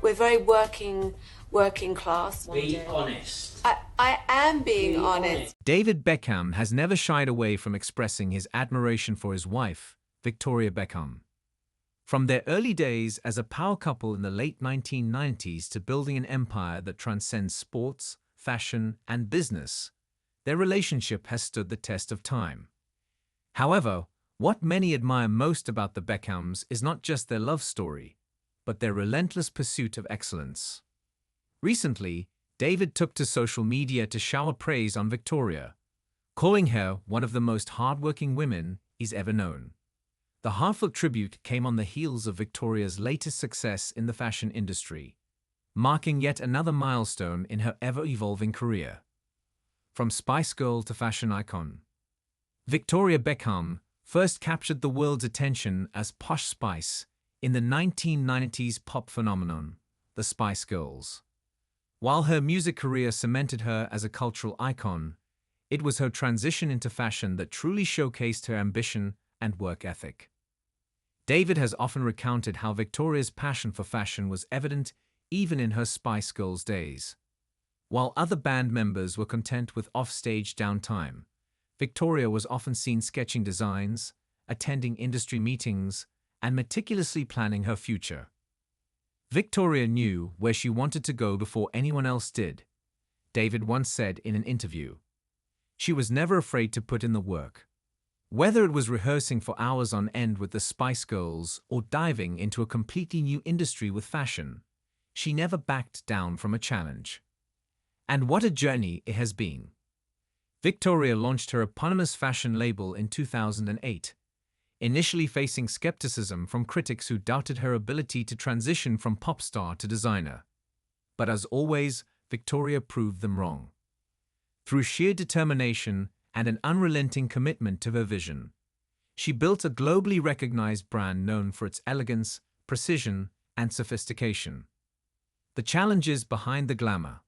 we're very working class. Be honest. I am being Be honest. David Beckham has never shied away from expressing his admiration for his wife, Victoria Beckham. From their early days as a power couple in the late 1990s to building an empire that transcends sports, fashion, and business, their relationship has stood the test of time. However, what many admire most about the Beckhams is not just their love story, but their relentless pursuit of excellence. Recently, David took to social media to shower praise on Victoria, calling her one of the most hardworking women he's ever known. The heartfelt tribute came on the heels of Victoria's latest success in the fashion industry, marking yet another milestone in her ever-evolving career. From Spice Girl to fashion icon, Victoria Beckham first captured the world's attention as Posh Spice in the 1990s pop phenomenon, the Spice Girls. While her music career cemented her as a cultural icon, it was her transition into fashion that truly showcased her ambition and work ethic. David has often recounted how Victoria's passion for fashion was evident even in her Spice Girls days. While other band members were content with off-stage downtime, Victoria was often seen sketching designs, attending industry meetings, and meticulously planning her future. Victoria knew where she wanted to go before anyone else did, David once said in an interview. She was never afraid to put in the work. Whether it was rehearsing for hours on end with the Spice Girls or diving into a completely new industry with fashion, she never backed down from a challenge. And what a journey it has been. Victoria launched her eponymous fashion label in 2008, initially facing skepticism from critics who doubted her ability to transition from pop star to designer. But as always, Victoria proved them wrong. Through sheer determination and an unrelenting commitment to her vision, she built a globally recognized brand known for its elegance, precision, and sophistication. The challenges behind the glamour.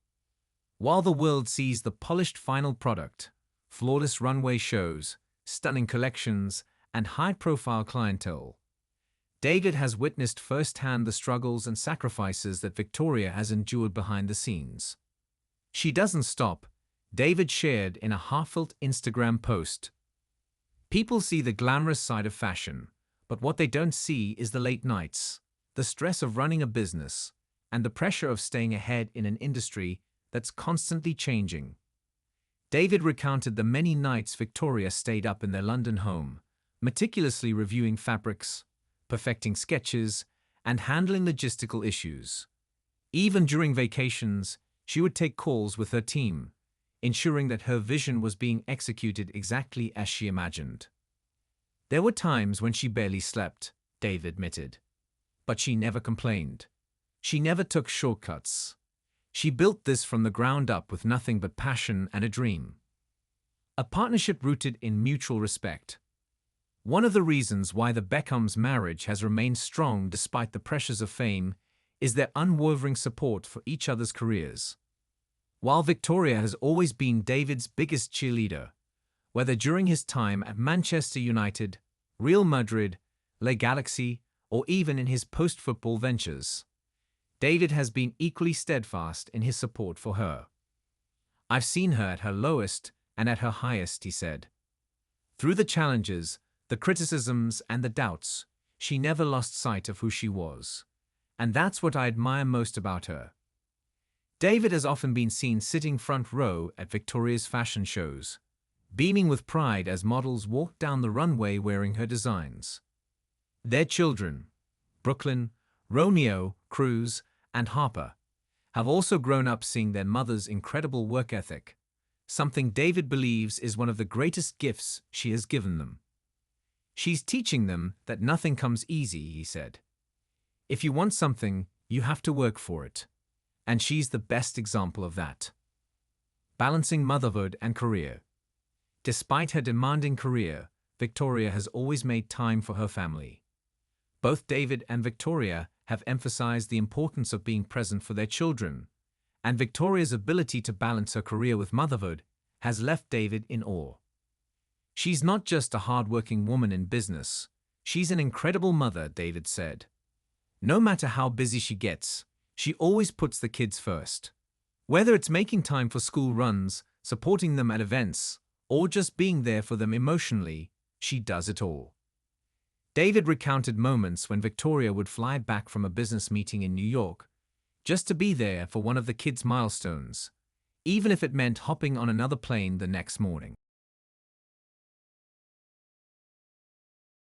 While the world sees the polished final product, flawless runway shows, stunning collections, and high-profile clientele, David has witnessed firsthand the struggles and sacrifices that Victoria has endured behind the scenes. She doesn't stop, David shared in a heartfelt Instagram post. People see the glamorous side of fashion, but what they don't see is the late nights, the stress of running a business, and the pressure of staying ahead in an industry that's constantly changing. David recounted the many nights Victoria stayed up in their London home, meticulously reviewing fabrics, perfecting sketches, and handling logistical issues. Even during vacations, she would take calls with her team, ensuring that her vision was being executed exactly as she imagined. There were times when she barely slept, David admitted. But she never complained. She never took shortcuts. She built this from the ground up with nothing but passion and a dream. A partnership rooted in mutual respect. One of the reasons why the Beckhams' marriage has remained strong despite the pressures of fame is their unwavering support for each other's careers. While Victoria has always been David's biggest cheerleader, whether during his time at Manchester United, Real Madrid, Le Galaxy, or even in his post-football ventures, David has been equally steadfast in his support for her. "I've seen her at her lowest and at her highest," he said. Through the challenges, the criticisms, and the doubts, she never lost sight of who she was. And that's what I admire most about her. David has often been seen sitting front row at Victoria's fashion shows, beaming with pride as models walked down the runway wearing her designs. Their children, Brooklyn, Romeo, Cruz, and Harper, have also grown up seeing their mother's incredible work ethic, something David believes is one of the greatest gifts she has given them. "She's teaching them that nothing comes easy," he said. "If you want something, you have to work for it. And she's the best example of that." Balancing motherhood and career. Despite her demanding career, Victoria has always made time for her family. Both David and Victoria have emphasized the importance of being present for their children, and Victoria's ability to balance her career with motherhood has left David in awe. "She's not just a hard-working woman in business, she's an incredible mother," David said. "No matter how busy she gets, She always puts the kids first. Whether it's making time for school runs, supporting them at events, or just being there for them emotionally, she does it all. David recounted moments when Victoria would fly back from a business meeting in New York just to be there for one of the kids' milestones, even if it meant hopping on another plane the next morning.